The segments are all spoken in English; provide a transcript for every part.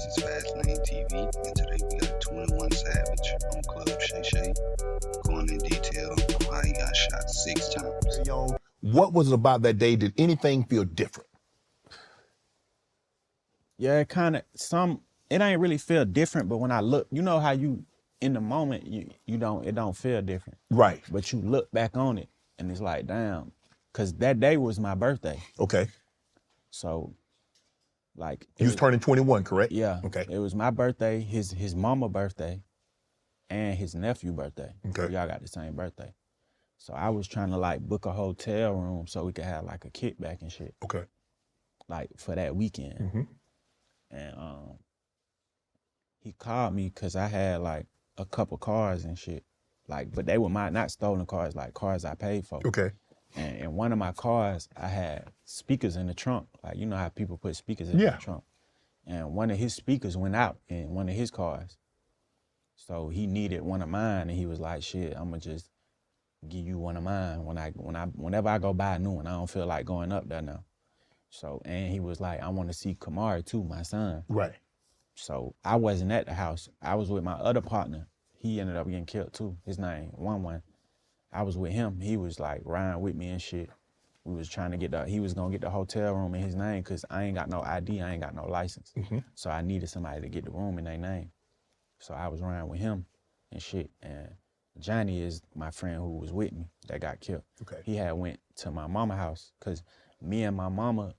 This is Fast Lane TV, and today we got 21 Savage on Club Shay Shay going in detail of how he got shot 6 times. What was it about that day? Did anything feel different? Yeah, it ain't really feel different, but when I look, you know how you in the moment it don't feel different. Right. But you look back on it and it's like, damn, cause that day was my birthday. Okay. So like You was turning 21, correct? Yeah. Okay. It was my birthday, his mama birthday, and his nephew birthday. Okay. We all got the same birthday. So I was trying to like book a hotel room so we could have like a kickback and shit. Okay. Like for that weekend. Mm-hmm. And he called me because I had like a couple cars and shit. Like, but they were not stolen cars, like cars I paid for. Okay. And in one of my cars, I had speakers in the trunk. Like, you know how people put speakers in the trunk. And one of his speakers went out in one of his cars. So he needed one of mine, and he was like, shit, I'm gonna just give you one of mine whenever I go buy a new one. I don't feel like going up there now. So, and he was like, I want to see Kamari too, my son. Right. So I wasn't at the house. I was with my other partner. He ended up getting killed too. His name, One. I was with him. He was like riding with me and shit. We was trying to he was gonna get the hotel room in his name because I ain't got no ID, I ain't got no license. Mm-hmm. So I needed somebody to get the room in their name. So I was riding with him and shit. And Johnny is my friend who was with me that got killed. Okay. He had went to my mama house because me and my mama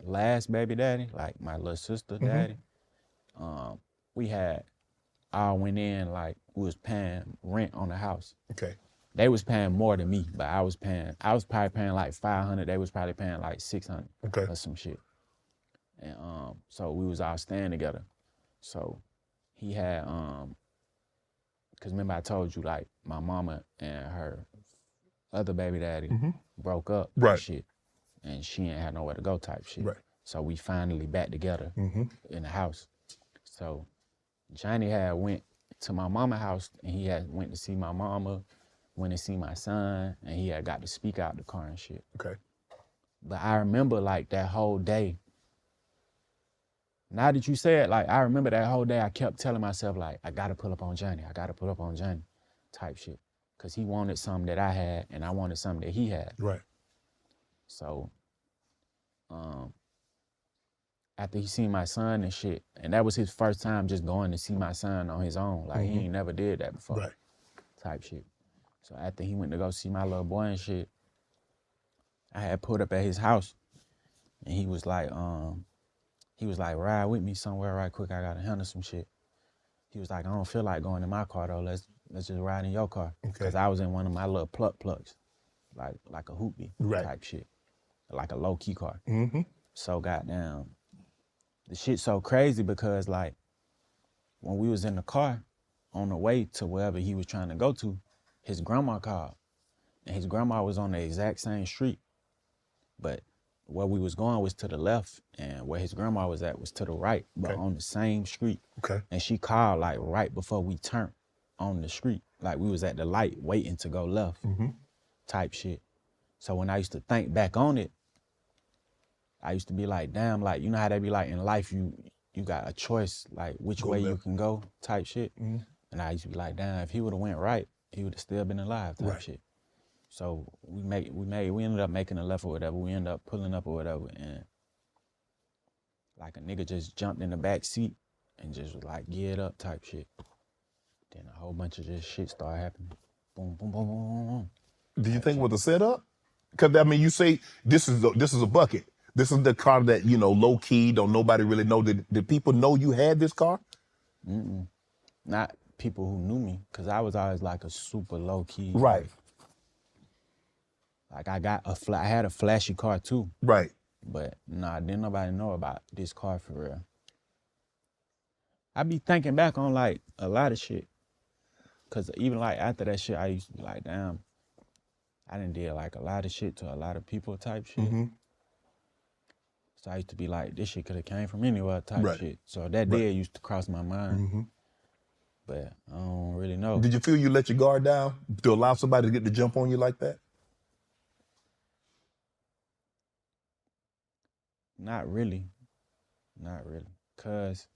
last baby daddy, like my little sister daddy, we had all went in like we was paying rent on the house. Okay. They was paying more than me, but I was probably paying like $500. They was probably paying like $600 or some shit. And so we was all staying together. So he had cause remember I told you like my mama and her other baby daddy broke up and shit. And she ain't had nowhere to go type shit. Right. So we finally back together in the house. So Johnny had went to my mama house and he had went to see my mama, went to see my son, and he had got to speak out the car and shit. Okay. But I remember like that whole day. Now that you say it, like I remember that whole day I kept telling myself like, I gotta pull up on Johnny, I gotta pull up on Johnny type shit. Cause he wanted something that I had and I wanted something that he had. Right. So, after he seen my son and shit, and that was his first time just going to see my son on his own. Like he ain't never did that before. Right. Type shit. So after he went to go see my little boy and shit, I had pulled up at his house and he was like, ride with me somewhere right quick. I gotta handle some shit. He was like, I don't feel like going in my car though. Let's just ride in your car. Okay. Cause I was in one of my little plugs, like a hoopty type shit. Like a low key car. Mm-hmm. So goddamn, the shit's so crazy because like when we was in the car on the way to wherever he was trying to go to, his grandma called. And his grandma was on the exact same street. But where we was going was to the left and where his grandma was at was to the right, but on the same street. Okay. And she called like right before we turned on the street. Like we was at the light waiting to go left type shit. So when I used to think back on it, I used to be like, damn, like, you know how they be like in life, you got a choice, like which way you can go type shit. And I used to be like, damn, if he would have went right, he would have still been alive type shit. So we ended up making a left or whatever. We ended up pulling up or whatever. And like a nigga just jumped in the back seat and just was like, geared up type shit. Then a whole bunch of just shit started happening. Boom, boom, boom, boom, boom, boom. Do you think it was a setup? Because I mean, you say this is a bucket. This is the car that, you know, low key, don't nobody really know. Did people know you had this car? Not people who knew me, because I was always like a super low key. Right. Like I had a flashy car too. Right. But nah, didn't nobody know about this car for real. I be thinking back on like a lot of shit. Cause even like after that shit, I used to be like, damn, I done did like a lot of shit to a lot of people type shit. So I used to be like, this shit could have came from anywhere type shit. So that day used to cross my mind. But I don't really know. Did you feel you let your guard down to allow somebody to get the jump on you like that? Not really. Cause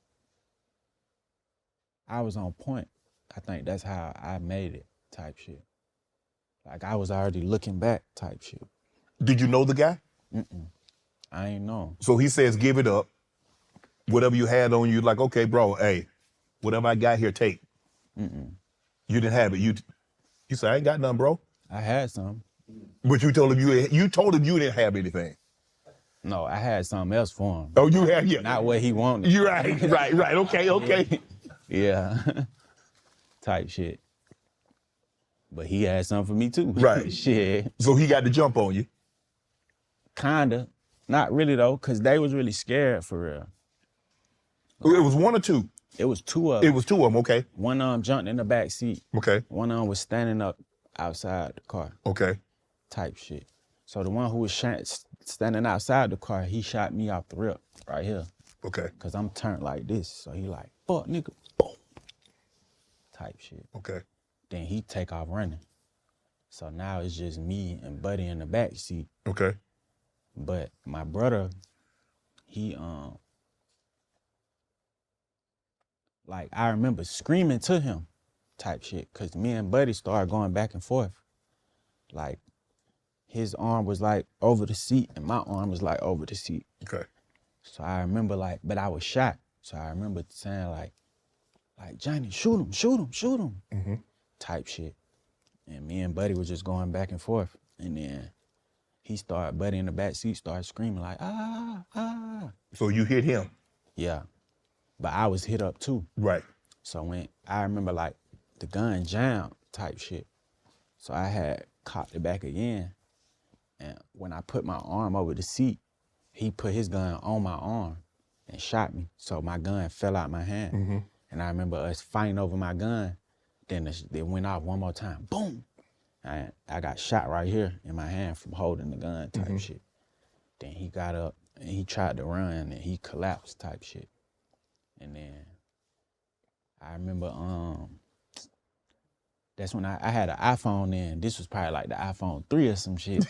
I was on point. I think that's how I made it type shit. Like I was already looking back type shit. Did you know the guy? I ain't know. So he says, give it up. Whatever you had on you, like, okay, bro, hey, whatever I got here, take. You didn't have it. You said, I ain't got nothing, bro. I had some. But you told him you told him you didn't have anything. No, I had something else for him. Oh, you had, yeah. Not what he wanted. You're right. Okay. Yeah. Type shit. But he had something for me too. Right. Shit. So he got the jump on you. Kinda. Not really though, cause they was really scared for real. It was one or two? It was two of them. It was two of them, okay. One of them jumped in the back seat. Okay. One of them was standing up outside the car. Okay. Type shit. So the one who was standing outside the car, he shot me off the rip right here. Okay. Cause I'm turned like this. So he like, fuck nigga, boom. Type shit. Okay. Then he take off running. So now it's just me and Buddy in the back seat. Okay. But my brother, he like I remember screaming to him type shit. Cause me and Buddy started going back and forth. Like his arm was like over the seat and my arm was like over the seat. Okay. So I remember like, but I was shot. So I remember saying like Johnny, shoot him. Type shit. And me and Buddy was just going back and forth. And then Buddy in the back seat started screaming like, ah. So you hit him? Yeah. But I was hit up too. Right. So when I remember like the gun jammed type shit. So I had cocked it back again. And when I put my arm over the seat, he put his gun on my arm and shot me. So my gun fell out my hand. And I remember us fighting over my gun. Then it went off one more time. Boom. And I got shot right here in my hand from holding the gun type shit. Then he got up and he tried to run and he collapsed type shit. And then I remember that's when I had an iPhone then. This was probably like the iPhone 3 or some shit.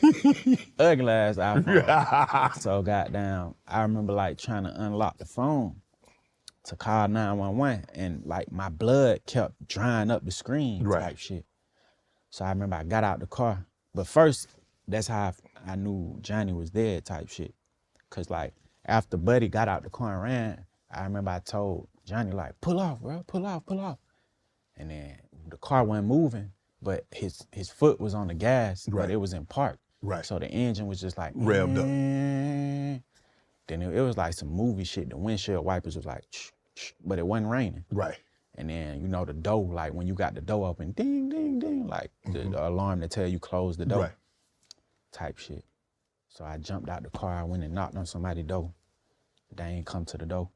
Ugly ass iPhone. So goddamn, I remember like trying to unlock the phone to call 911 and like my blood kept drying up the screen type shit. So I remember I got out the car. But first, that's how I knew Johnny was dead type shit. Cause like after Buddy got out the car and ran, I remember I told Johnny like, pull off, bro, pull off. And then the car wasn't moving, but his foot was on the gas, but it was in park. Right. So the engine was just like revved up. Then it was like some movie shit. The windshield wipers was like, but it wasn't raining. Right. And then, you know, the door, like when you got the door open, ding, ding, ding, like the alarm to tell you close the door. Right. Type shit. So I jumped out the car, I went and knocked on somebody's door. They ain't come to the door.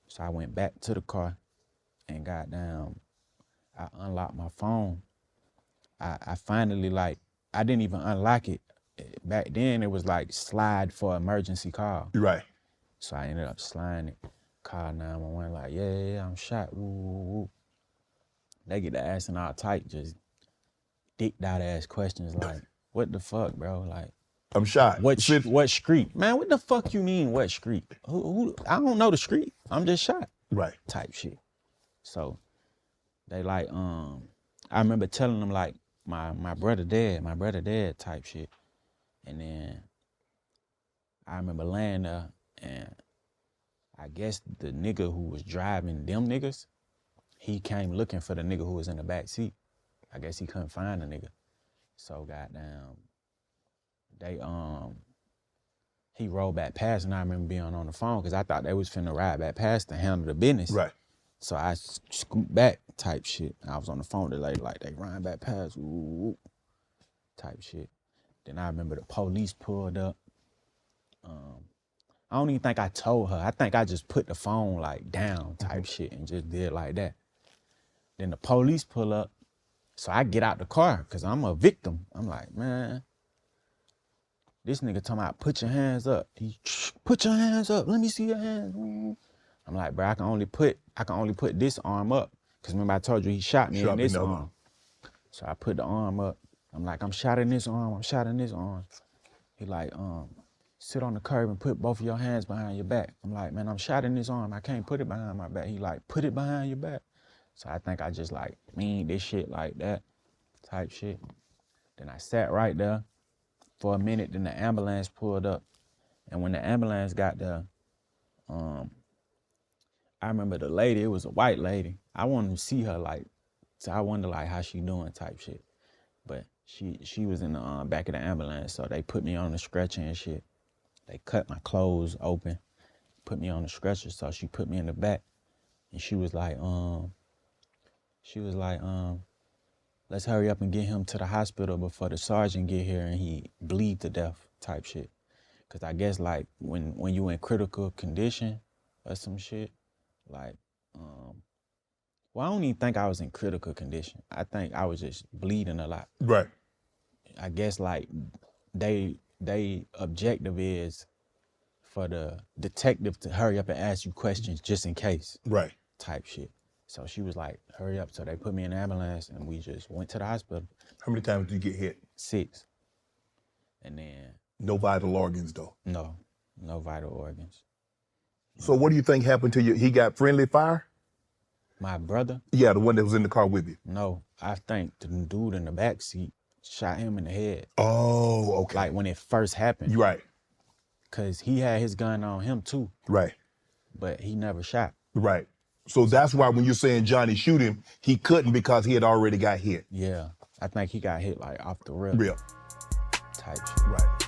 So I went back to the car and goddamn, I unlocked my phone. I finally like, I didn't even unlock it. Back then it was like slide for emergency call. Right. So I ended up sliding it. Call 911 like, yeah, I'm shot. Woo. They get the asking all tight, just dicked out ass questions like, what the fuck, bro? Like, I'm shot. What street? Man, what the fuck you mean, what street? Who? I don't know the street. I'm just shot. Right. Type shit. So they like, I remember telling them like, my brother dead type shit. And then I remember laying there and I guess the nigga who was driving them niggas, he came looking for the nigga who was in the back seat. I guess he couldn't find the nigga. So goddamn, he rolled back past and I remember being on the phone because I thought they was finna ride back past to handle the business. Right. So I scooped back type shit. I was on the phone to like they riding back past, type shit. Then I remember the police pulled up. I don't even think I told her. I think I just put the phone like down type shit and just did like that. Then the police pull up. So I get out the car because I'm a victim. I'm like, man, this nigga talking about put your hands up. He put your hands up. Let me see your hands. I'm like, bro, I can only put this arm up. Cause remember I told you he shot me in this arm. So I put the arm up. I'm like, I'm shot in this arm. He like, sit on the curb and put both of your hands behind your back. I'm like, man, I'm shot in this arm. I can't put it behind my back. He like, put it behind your back. So I think I just like mean this shit like that type shit. Then I sat right there for a minute. Then the ambulance pulled up. And when the ambulance got there, I remember the lady, it was a white lady. I wanted to see her like, so I wonder like how she doing type shit. But she was in the back of the ambulance, so they put me on the stretcher and shit. They cut my clothes open, put me on the stretcher, so she put me in the back. And she was like, let's hurry up and get him to the hospital before the sergeant get here and he bleed to death type shit. Cause I guess like when you in critical condition or some shit, like, well, I don't even think I was in critical condition. I think I was just bleeding a lot. Right. I guess like they objective is for the detective to hurry up and ask you questions just in case. Right. Type shit. So she was like, hurry up. So they put me in the ambulance and we just went to the hospital. How many times did you get hit? 6. And then. No vital organs though. No vital organs. So what do you think happened to you? He got friendly fire? My brother? Yeah, the one that was in the car with you. No, I think the dude in the back seat shot him in the head. Oh, okay. Like when it first happened. Right. Cause he had his gun on him too. Right. But he never shot. Right. So that's why when you're saying Johnny shoot him, he couldn't because he had already got hit. Yeah. I think he got hit like off the rip. Real. Type shit. Right.